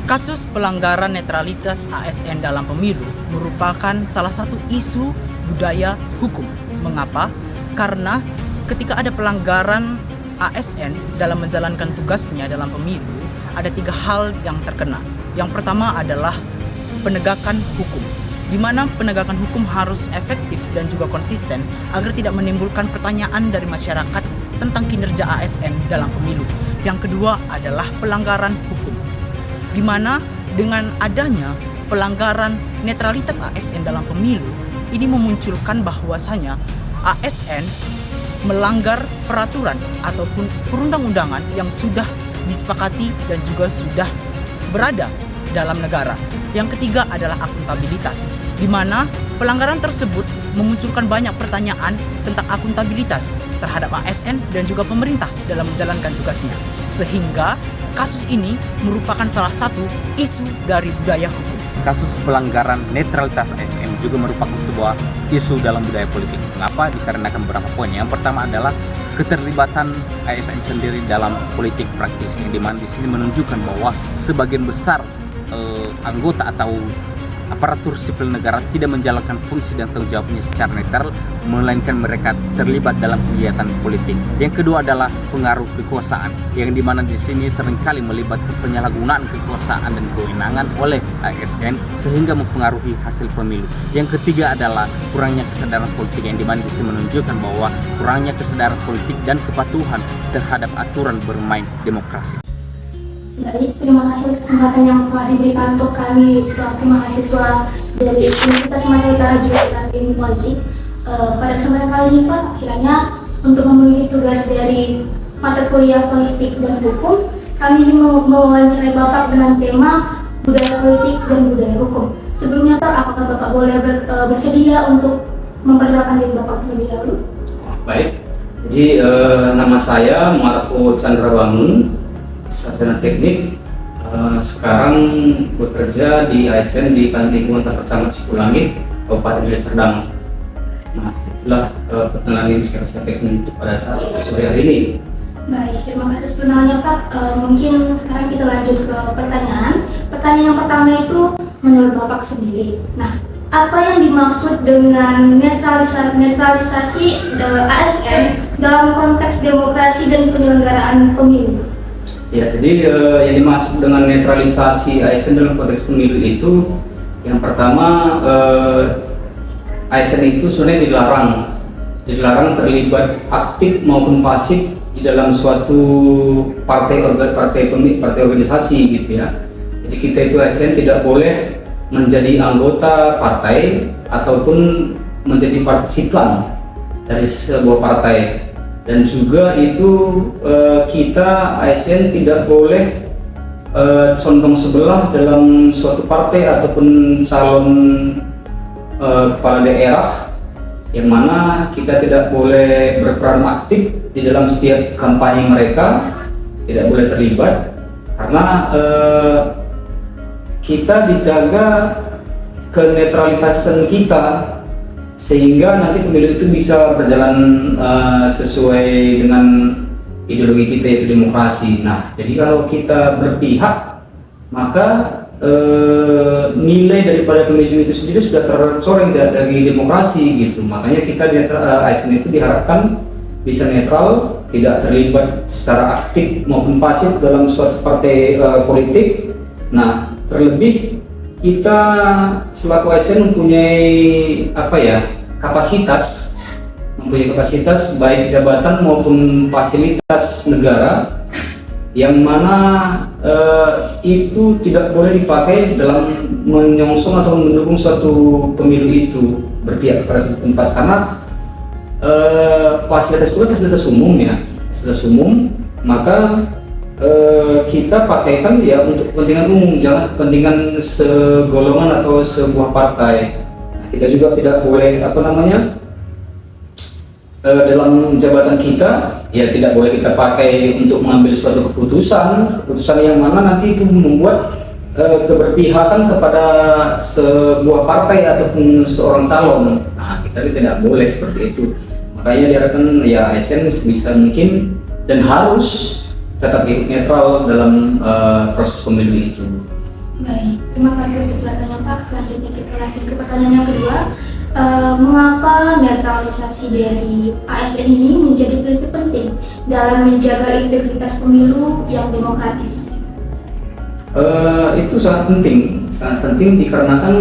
Kasus pelanggaran netralitas ASN dalam pemilu merupakan salah satu isu budaya hukum. Mengapa? Karena ketika ada pelanggaran ASN dalam menjalankan tugasnya dalam pemilu, ada 3 hal yang terkena. Yang pertama adalah penegakan hukum, di mana penegakan hukum harus efektif dan juga konsisten agar tidak menimbulkan pertanyaan dari masyarakat tentang kinerja ASN dalam pemilu. Yang kedua adalah pelanggaran hukum, di mana dengan adanya pelanggaran netralitas ASN dalam pemilu, ini memunculkan bahwasanya ASN melanggar peraturan ataupun perundang-undangan yang sudah disepakati dan juga sudah berada dalam negara. Yang ketiga adalah akuntabilitas, di mana pelanggaran tersebut memunculkan banyak pertanyaan tentang akuntabilitas terhadap ASN dan juga pemerintah dalam menjalankan tugasnya. Sehingga kasus ini merupakan salah satu isu dari budaya hukum. Kasus pelanggaran netralitas ASN juga merupakan sebuah isu dalam budaya politik. Mengapa? Dikarenakan beberapa poin. Yang pertama adalah keterlibatan ASN sendiri dalam politik praktis, yang dimana di sini menunjukkan bahwa sebagian besar anggota atau aparatur sipil negara tidak menjalankan fungsi dan tanggung jawabnya secara netral, melainkan mereka terlibat dalam kegiatan politik. Yang kedua adalah pengaruh kekuasaan, yang dimana di sini seringkali melibatkan penyalahgunaan kekuasaan dan kewenangan oleh ASN sehingga mempengaruhi hasil pemilu. Yang ketiga adalah kurangnya kesadaran politik, yang dimana di sini menunjukkan bahwa kurangnya kesadaran politik dan kepatuhan terhadap aturan bermain demokrasi. Baik, terima kasih kesempatan yang telah diberikan untuk kami selaku mahasiswa dari Universitas Sumatera Utara jurusan Ilmu Politik. Pada kesempatan kali ini Pak, kiranya untuk memenuhi tugas dari mata kuliah Politik dan Hukum, kami ini mewawancarai Bapak dengan tema budaya politik dan budaya hukum. Sebelumnya Pak, apakah Bapak boleh bersedia untuk memperkenalkan diri Bapak terlebih dahulu? Baik, jadi nama saya Marco Chandra Bangun, sarjana teknik, sekarang bekerja di ASN di Lingkungan Kantor Camat Sipulangit, Kabupaten Deli Serdang. Nah, itulah perkenalan yang bisa saya berikan untuk pada saat sore hari ini. Baik, terima kasih sebelumnya Pak. Mungkin sekarang kita lanjut ke pertanyaan. Pertanyaan yang pertama itu menurut Bapak sendiri. Nah, apa yang dimaksud dengan netralisasi ASN dalam konteks demokrasi dan penyelenggaraan pemilu? Ya, jadi yang dimaksud dengan netralisasi ASN dalam konteks pemilu itu, yang pertama ASN itu sebenarnya dilarang terlibat aktif maupun pasif di dalam suatu partai organisasi gitu ya. Jadi kita itu ASN tidak boleh menjadi anggota partai ataupun menjadi partisipan dari sebuah partai. Dan juga itu kita ASN tidak boleh condong sebelah dalam suatu partai ataupun calon kepala daerah, yang mana kita tidak boleh berperan aktif di dalam setiap kampanye mereka, tidak boleh terlibat, karena kita dijaga kenetralitasan kita, sehingga nanti pemilu itu bisa berjalan sesuai dengan ideologi kita, yaitu demokrasi. Nah, jadi kalau kita berpihak, maka nilai daripada pemilu itu sendiri sudah tercoreng dari demokrasi gitu. Makanya kita ASN itu diharapkan bisa netral, tidak terlibat secara aktif maupun pasif dalam suatu partai politik. Nah, terlebih kita selaku ASN mempunyai kapasitas baik jabatan maupun fasilitas negara, yang mana itu tidak boleh dipakai dalam menyongsong atau mendukung suatu pemilu itu berpihak kepada satu tempat, karena fasilitas itu kan fasilitas umum, maka kita pakaikan ya untuk kepentingan umum, jangan kepentingan segolongan atau sebuah partai. Nah, kita juga tidak boleh dalam jabatan kita ya tidak boleh kita pakai untuk mengambil suatu keputusan yang mana nanti itu membuat keberpihakan kepada sebuah partai ataupun seorang calon. Nah, kita tidak boleh seperti itu. Makanya diharapkan ya ASN sebisa mungkin dan harus tetap netral dalam proses pemilu itu. Baik, terima kasih atas penjelasannya Pak. Selanjutnya kita lanjut ke pertanyaan yang kedua. Mengapa netralisasi dari ASN ini menjadi prinsip penting dalam menjaga integritas pemilu yang demokratis? Itu sangat penting dikarenakan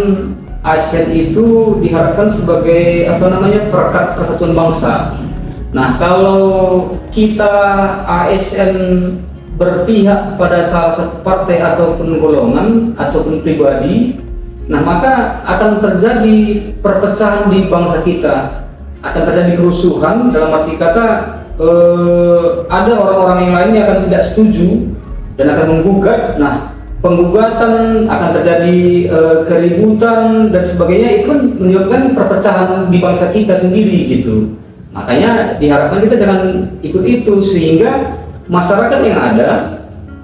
ASN itu diharapkan sebagai perekat persatuan bangsa. Nah, kalau kita ASN berpihak kepada salah satu partai ataupun golongan ataupun pribadi, nah maka akan terjadi perpecahan di bangsa kita, akan terjadi kerusuhan. Dalam arti kata ada orang-orang yang lainnya akan tidak setuju dan akan menggugat. Nah, penggugatan akan terjadi keributan dan sebagainya, itu kan menyebabkan perpecahan di bangsa kita sendiri gitu. Makanya diharapkan kita jangan ikut itu, sehingga masyarakat yang ada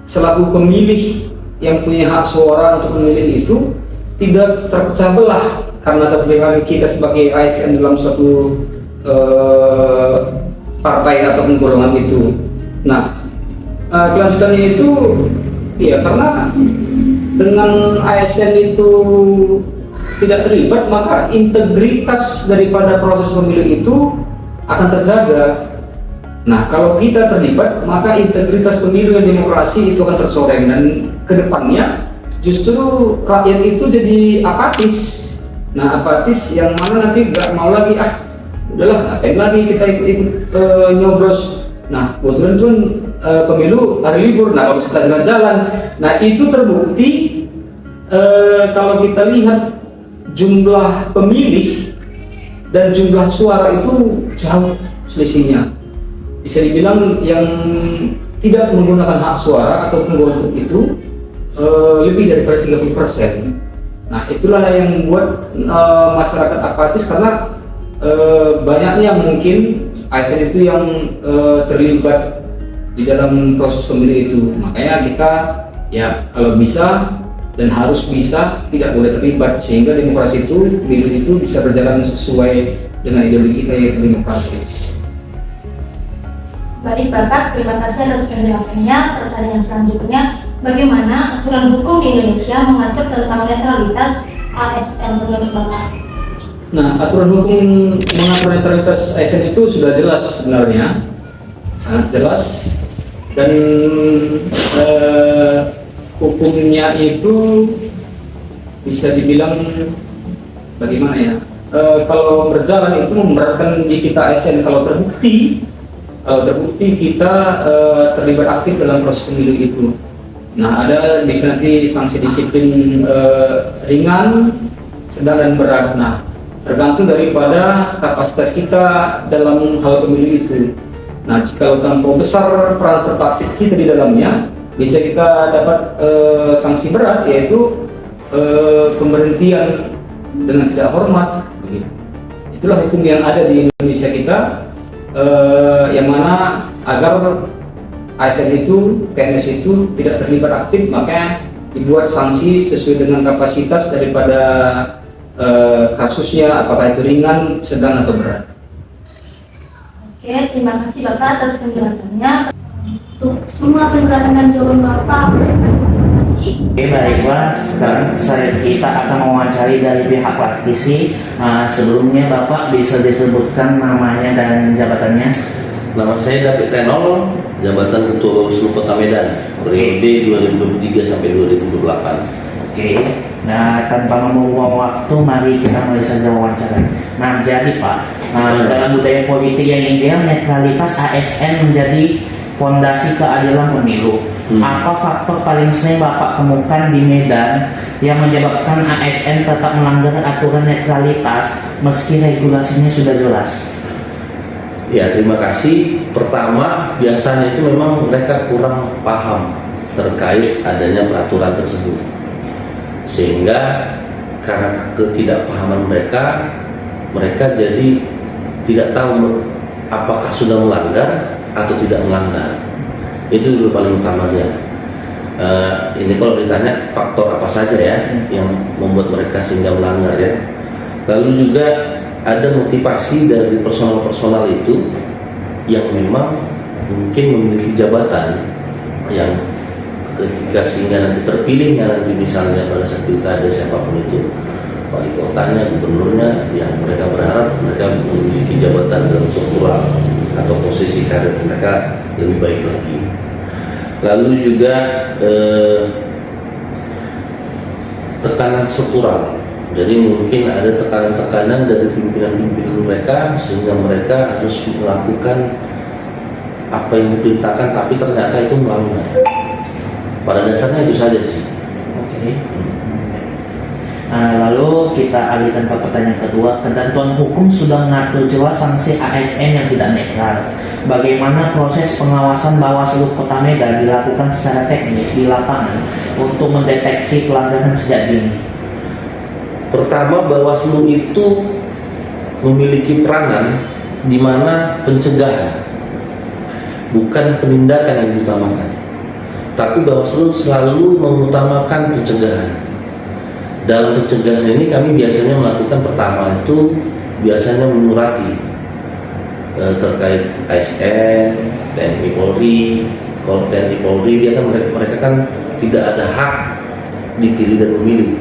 selaku pemilih yang punya hak suara untuk memilih itu tidak terpecah belah karena kepentingan kita sebagai ASN dalam suatu partai ataupun golongan itu. Nah, kelanjutannya itu ya karena dengan ASN itu tidak terlibat, maka integritas daripada proses pemilu itu akan terjaga. Nah, kalau kita terlibat, maka integritas pemilu yang demokrasi itu akan tercoreng, dan kedepannya justru rakyat itu jadi apatis. Nah, apatis yang mana nanti nggak mau lagi, udahlah ngapain lagi kita ikut nyoblos. Nah, kebetulan tuh pemilu hari libur, nah kalau kita jalan-jalan, nah itu terbukti kalau kita lihat jumlah pemilih dan jumlah suara itu jauh selisihnya. Bisa dibilang yang tidak menggunakan hak suara ataupun golput itu lebih daripada 30%. Nah, itulah yang membuat masyarakat apatis karena banyaknya mungkin ASN itu yang terlibat di dalam proses pemilu itu. Makanya kita ya kalau bisa dan harus bisa tidak boleh terlibat, sehingga demokrasi itu, pemilu itu bisa berjalan sesuai dengan ideologi kita, yaitu demokratis. Baik Bapak, terima kasih atas penjelasannya. Pertanyaan selanjutnya, bagaimana aturan hukum di Indonesia mengatur tentang netralitas ASN menurut Bapak? Nah, aturan hukum mengatur netralitas ASN itu sudah jelas sebenarnya, sangat jelas, dan hukumnya itu bisa dibilang bagaimana ya? Kalau berjalan itu memberatkan di kita ASN kalau terbukti kita terlibat aktif dalam proses pemilu itu. Nah, ada di sana nanti sanksi disiplin ringan, sedang dan berat. Nah, tergantung daripada kapasitas kita dalam hal pemilu itu. Nah, jika terlampau besar peran serta aktif kita di dalamnya, bisa kita dapat sanksi berat, yaitu pemberhentian dengan tidak hormat. Begitu. Itulah hukum yang ada di Indonesia kita, yang mana agar ASN itu, PNS itu tidak terlibat aktif, makanya dibuat sanksi sesuai dengan kapasitas daripada kasusnya, apakah itu ringan, sedang atau berat. Oke, terima kasih Bapak atas penjelasannya. Untuk semua penjelasan dan jawaban Bapak, terima kasih. Oke, baiklah. Sekarang kita akan mewawancari dari pihak praktisi. Sebelumnya Bapak bisa disebutkan namanya dan jabatannya. Nama saya David Renol, jabatan Ketua Bawaslu Kota Medan, periode 2023 sampai 2028. Oke, nah tanpa membuang waktu, mari kita mulai saja wawancara. Nah, jadi Pak, dalam budaya politik yang ideal, netralitas ASN menjadi fondasi keadilan pemilu. Apa faktor paling sering Bapak temukan di Medan yang menyebabkan ASN tetap melanggar aturan netralitas meski regulasinya sudah jelas? Ya, terima kasih. Pertama, biasanya itu memang mereka kurang paham terkait adanya peraturan tersebut, sehingga karena ketidakpahaman mereka jadi tidak tahu apakah sudah melanggar atau tidak melanggar. Itu dulu paling utamanya. Ini kalau ditanya faktor apa saja ya yang membuat mereka sehingga melanggar ya. Lalu juga ada motivasi dari personal itu yang memang mungkin memiliki jabatan yang ketika sehingga nanti terpilihnya nanti misalnya pada saat pilkada siapapun itu, wali kotanya, gubernurnya, yang mereka berharap mereka memiliki jabatan dalam struktural atau posisi karir mereka lebih baik lagi. Lalu juga tekanan struktural. Jadi mungkin ada tekanan-tekanan dari pimpinan-pimpinan mereka sehingga mereka harus melakukan apa yang diperintahkan, tapi ternyata itu melanggar. Pada dasarnya itu saja sih. Oke. Lalu kita alihkan ke pertanyaan kedua. Ketentuan hukum sudah mengatur jelas sanksi ASN yang tidak netral. Bagaimana proses pengawasan Bawaslu Kota Medan dilakukan secara teknis di lapangan untuk mendeteksi pelanggaran sejak dini? Pertama, Bawaslu itu memiliki peranan di mana pencegahan, bukan penindakan yang diutamakan. Tapi Bawaslu selalu mengutamakan pencegahan. Dalam pencegahan ini kami biasanya melakukan pertama itu biasanya menyurati terkait ASN, TNI Polri. Kalau TNI Polri dia kan mereka kan tidak ada hak dipilih dan memilih.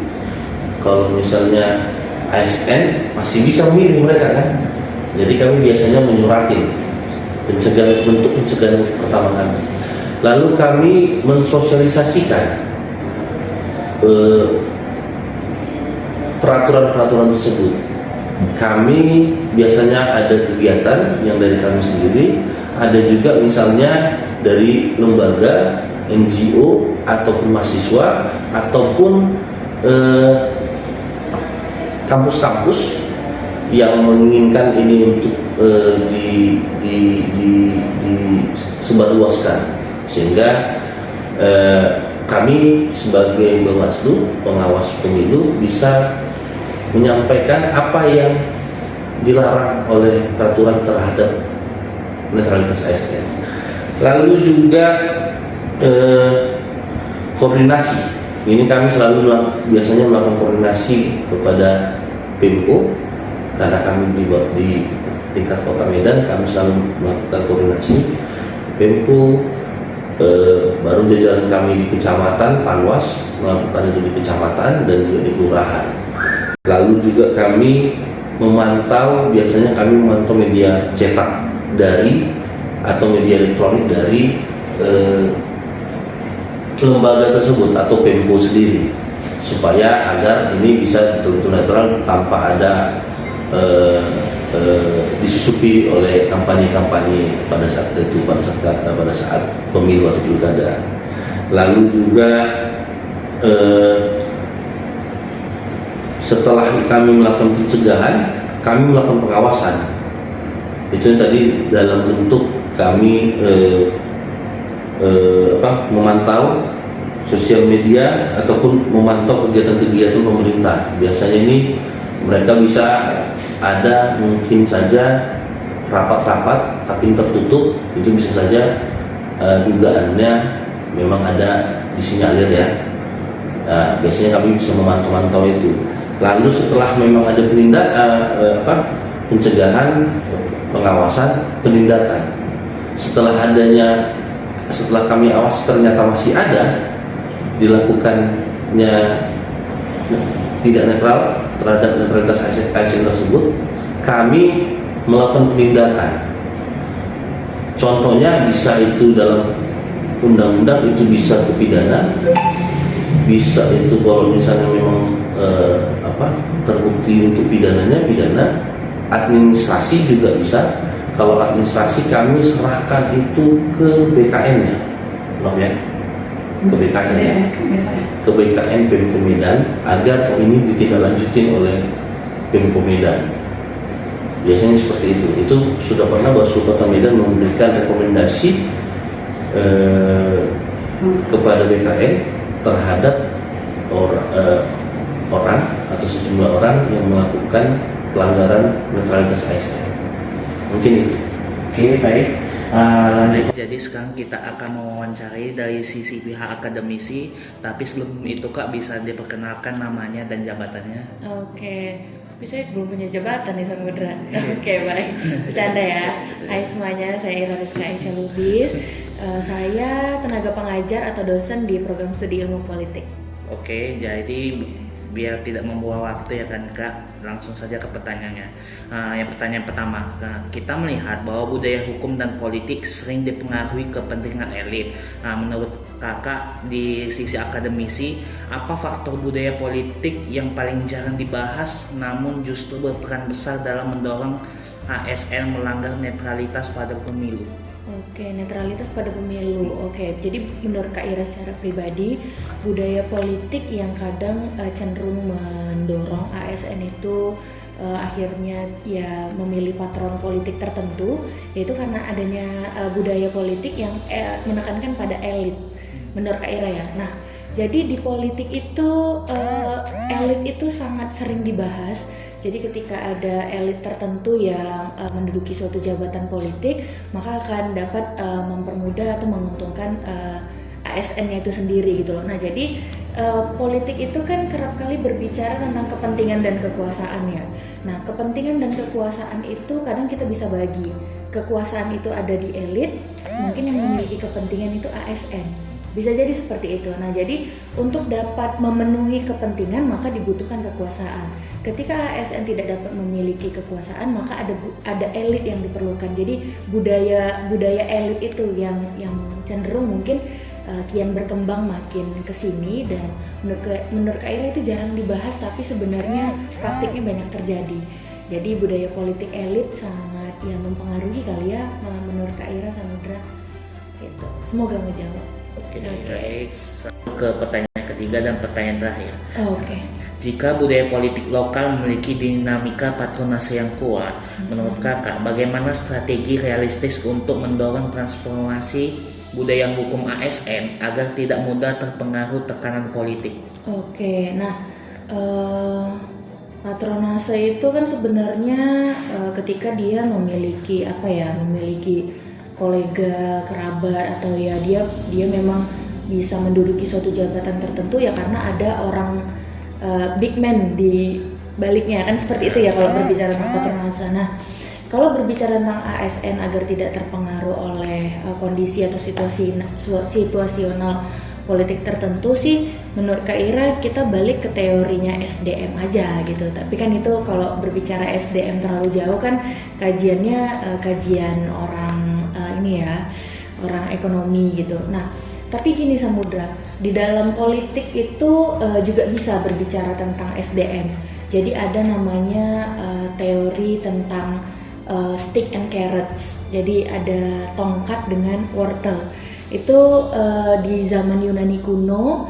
Kalau misalnya ASN masih bisa memilih mereka kan. Jadi kami biasanya menyurati pencegahan, bentuk pencegahan pertama kami. Lalu kami mensosialisasikan peraturan-peraturan tersebut. Kami biasanya ada kegiatan yang dari kami sendiri, ada juga misalnya dari lembaga, NGO, ataupun mahasiswa, ataupun kampus-kampus yang menginginkan ini untuk disebarluaskan, sehingga kami sebagai Bawaslu, pengawas pemilu, bisa menyampaikan apa yang dilarang oleh peraturan terhadap netralitas ASN. Lalu juga koordinasi. Ini kami selalu biasanya melakukan koordinasi kepada Pemko, karena kami di tingkat Kota Medan kami selalu melakukan koordinasi. Pemko, baru jajaran kami di kecamatan, Panwas melakukan itu di kecamatan dan juga di kelurahan. Lalu juga kami biasanya kami memantau media cetak dari atau media elektronik dari lembaga tersebut atau Pemko sendiri, supaya agar ini bisa betul-betul netral tanpa ada disusupi oleh kampanye-kampanye pada saat itu, pada saat pemilu atau pilkada. Lalu juga setelah kami melakukan pencegahan, kami melakukan pengawasan. Itu tadi dalam bentuk kami memantau sosial media ataupun memantau kegiatan-kegiatan pemerintah. Biasanya ini mereka bisa ada mungkin saja rapat-rapat tapi tertutup, itu bisa saja dugaannya memang ada disinyalir ya. Biasanya kami bisa memantau itu. Lalu setelah memang ada pencegahan, pengawasan, penindakan. Setelah kami awas ternyata masih ada, dilakukannya tidak netral terhadap netralitas ASN tersebut, kami melakukan penindakan. Contohnya bisa itu dalam undang-undang, itu bisa ke pidana, bisa itu kalau misalnya memang terbukti untuk pidananya, pidana. Administrasi juga bisa. Kalau administrasi kami serahkan itu ke BKN-nya, ke BKN, ke BKN Pemko Medan, agar ini ditindaklanjutin oleh Pemko Medan. Biasanya seperti itu. Itu sudah pernah Bawaslu Kota Medan memberikan rekomendasi kepada BKN terhadap orang atau sejumlah orang yang melakukan pelanggaran netralitas ASN. Mungkin itu. Oke, baik. Lanjut. Jadi sekarang kita akan mewawancarai dari sisi pihak akademisi, tapi sebelum itu Kak bisa diperkenalkan namanya dan jabatannya. Oke, tapi saya belum punya jabatan nih sama Udra. Oke, baik. Bercanda ya. Hai semuanya, saya Ira Rizka Aisyah Lubis. Saya tenaga pengajar atau dosen di program studi ilmu politik. Oke, jadi biar tidak membuang waktu ya kan Kak, langsung saja ke pertanyaannya. Yang pertanyaan pertama, kita melihat bahwa budaya hukum dan politik sering dipengaruhi kepentingan elit. Menurut Kakak di sisi akademisi, apa faktor budaya politik yang paling jarang dibahas namun justru berperan besar dalam mendorong ASN melanggar netralitas pada pemilu? Oke, netralitas pada pemilu. Oke, jadi menurut Kak Ira secara pribadi, budaya politik yang kadang cenderung mendorong ASN itu akhirnya ya memilih patron politik tertentu, yaitu karena adanya budaya politik yang menekankan pada elit. Menurut Kak Ira ya. Nah, jadi di politik itu elit itu sangat sering dibahas. Jadi ketika ada elit tertentu yang menduduki suatu jabatan politik, maka akan dapat mempermudah atau menguntungkan ASN-nya itu sendiri gitu loh. Nah jadi politik itu kan kerap kali berbicara tentang kepentingan dan kekuasaan ya. Nah kepentingan dan kekuasaan itu kadang kita bisa bagi. Kekuasaan itu ada di elit, mungkin yang memiliki kepentingan itu ASN. Bisa jadi seperti itu. Nah, jadi untuk dapat memenuhi kepentingan maka dibutuhkan kekuasaan. Ketika ASN tidak dapat memiliki kekuasaan, maka ada elit yang diperlukan. Jadi budaya elit itu yang cenderung mungkin kian berkembang makin kesini, dan menurut Kak Ira itu jarang dibahas, tapi sebenarnya praktiknya banyak terjadi. Jadi budaya politik elit sangat mempengaruhi kali ya menurut Kak Ira, Samudra. Itu. Semoga ngejawab. Oke, baik. Ke pertanyaan ketiga dan pertanyaan terakhir. Oke. Jika budaya politik lokal memiliki dinamika patronase yang kuat, menurut Kakak, bagaimana strategi realistis untuk mendorong transformasi budaya hukum ASN agar tidak mudah terpengaruh tekanan politik? Oke, nah patronase itu kan sebenarnya ketika dia memiliki kolega, kerabat, atau ya dia memang bisa menduduki suatu jabatan tertentu ya karena ada orang big man di baliknya, kan seperti itu ya kalau berbicara tentang patronase. Nah, kalau berbicara tentang ASN agar tidak terpengaruh oleh kondisi atau situasional politik tertentu sih, menurut Kak Ira kita balik ke teorinya SDM aja gitu. Tapi kan itu kalau berbicara SDM terlalu jauh kan kajiannya kajian orang orang ekonomi gitu. Nah, tapi gini Samudra, di dalam politik itu juga bisa berbicara tentang SDM. Jadi ada namanya teori tentang stick and carrots. Jadi ada tongkat dengan wortel. Itu di zaman Yunani kuno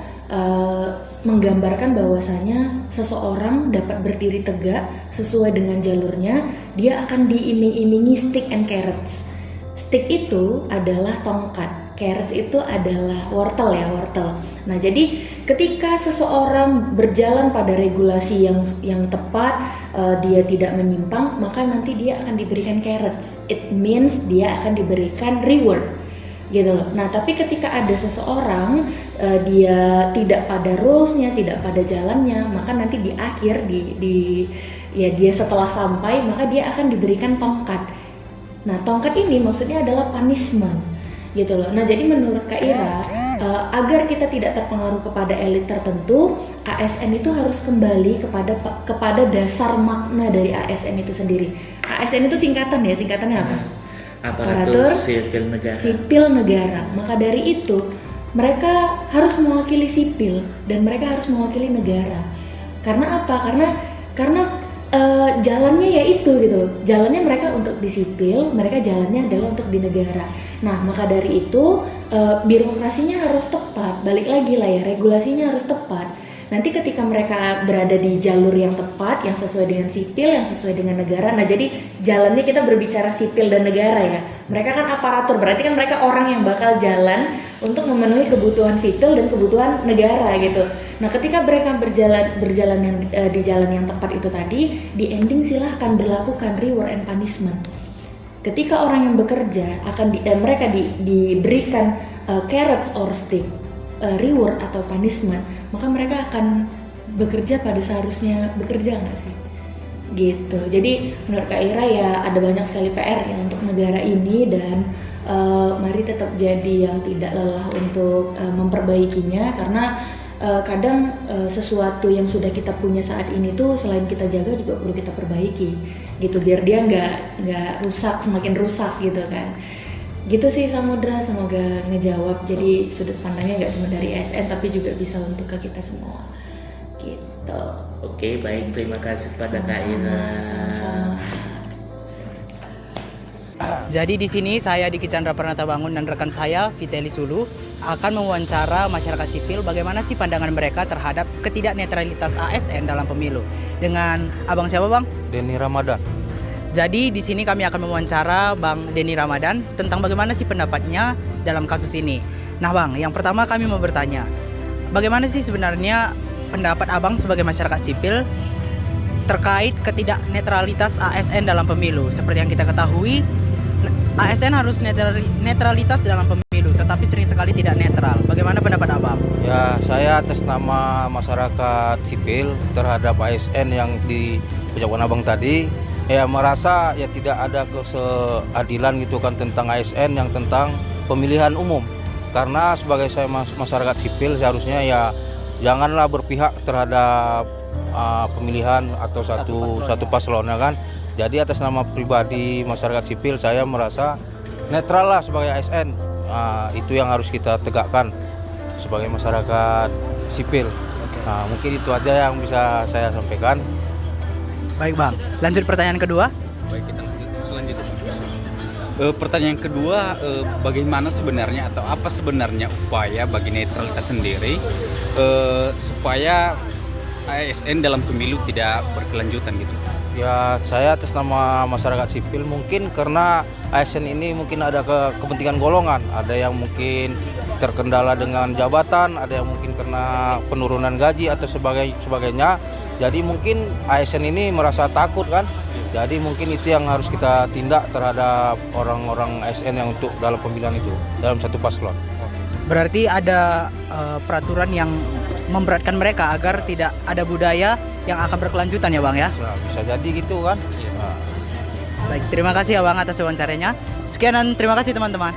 menggambarkan bahwasanya seseorang dapat berdiri tegak sesuai dengan jalurnya, dia akan diiming-imingi stick and carrots. Stick itu adalah tongkat, carrots itu adalah wortel. Nah, jadi ketika seseorang berjalan pada regulasi yang tepat, dia tidak menyimpang, maka nanti dia akan diberikan carrots. It means dia akan diberikan reward, gitu loh. Nah, tapi ketika ada seseorang dia tidak pada rulesnya, tidak pada jalannya, maka nanti di akhir dia setelah sampai maka dia akan diberikan tongkat. Nah, tongkat ini maksudnya adalah punishment, gitu loh. Nah, jadi menurut Kak Ira, agar kita tidak terpengaruh kepada elit tertentu, ASN itu harus kembali kepada dasar makna dari ASN itu sendiri. ASN itu singkatannya apa? Aparatur sipil negara. Maka dari itu, mereka harus mewakili sipil dan mereka harus mewakili negara. Karena apa? Karena jalannya ya itu gitu loh. Jalannya mereka untuk di sipil, mereka jalannya adalah untuk di negara. Nah, maka dari itu birokrasinya harus tepat. Balik lagi lah ya, regulasinya harus tepat. Nanti ketika mereka berada di jalur yang tepat, yang sesuai dengan sipil, yang sesuai dengan negara. Nah, jadi jalannya kita berbicara sipil dan negara ya. Mereka kan aparatur, berarti kan mereka orang yang bakal jalan untuk memenuhi kebutuhan sipil dan kebutuhan negara gitu. Nah, ketika mereka berjalan yang di jalan yang tepat itu tadi, di ending silahkan berlakukan reward and punishment. Ketika orang yang bekerja mereka diberikan carrots or stick, reward atau punishment, maka mereka akan bekerja pada seharusnya bekerja, nggak sih? Gitu. Jadi menurut Kak Ira ya ada banyak sekali PR ya untuk negara ini, dan mari tetap jadi yang tidak lelah untuk memperbaikinya, karena kadang sesuatu yang sudah kita punya saat ini tuh selain kita jaga juga perlu kita perbaiki gitu, biar dia nggak rusak, semakin rusak gitu kan. Gitu sih Samudra, semoga ngejawab. Jadi sudut pandangnya nggak cuma dari ASN tapi juga bisa untuk ke kita semua gitu. Oke, baik, terima kasih pada Kak Sama-sama, Ira. sama-sama. Jadi di sini saya Diki Chandra Pranata Bangun dan rekan saya Viteli Sulu akan mewawancara masyarakat sipil bagaimana sih pandangan mereka terhadap ketidaknetralitas ASN dalam pemilu. Dengan abang siapa bang? Denny Ramadan. Jadi di sini kami akan mewawancara Bang Denny Ramadan tentang bagaimana sih pendapatnya dalam kasus ini. Nah bang, yang pertama kami mau bertanya, bagaimana sih sebenarnya pendapat abang sebagai masyarakat sipil terkait ketidaknetralitas ASN dalam pemilu? Seperti yang kita ketahui, ASN harus netralitas dalam pemilu, tetapi sering sekali tidak netral. Bagaimana pendapat abang? Ya, saya atas nama masyarakat sipil terhadap ASN yang diucapkan abang tadi, ya merasa ya tidak ada keseadilan gitu kan tentang ASN yang tentang pemilihan umum. Karena sebagai saya masyarakat sipil seharusnya ya janganlah berpihak terhadap pemilihan atau satu paslon ya kan. Jadi atas nama pribadi masyarakat sipil saya merasa netral lah sebagai ASN. Itu yang harus kita tegakkan sebagai masyarakat sipil. Mungkin itu aja yang bisa saya sampaikan. Baik bang, lanjut pertanyaan kedua. Baik, kita lanjut selanjutnya. Pertanyaan kedua, bagaimana sebenarnya atau apa sebenarnya upaya bagi netralitas sendiri supaya ASN dalam pemilu tidak berkelanjutan gitu? Ya, saya atas nama masyarakat sipil mungkin karena ASN ini mungkin ada kepentingan golongan, ada yang mungkin terkendala dengan jabatan, ada yang mungkin karena penurunan gaji atau sebagainya. Jadi mungkin ASN ini merasa takut kan. Jadi mungkin itu yang harus kita tindak terhadap orang-orang ASN yang untuk dalam pemilihan itu, dalam satu paslon. Berarti ada peraturan yang memberatkan mereka agar tidak ada budaya yang akan berkelanjutan ya bang ya? Bisa jadi gitu kan. Baik, terima kasih ya bang atas wawancaranya. Sekian dan terima kasih teman-teman.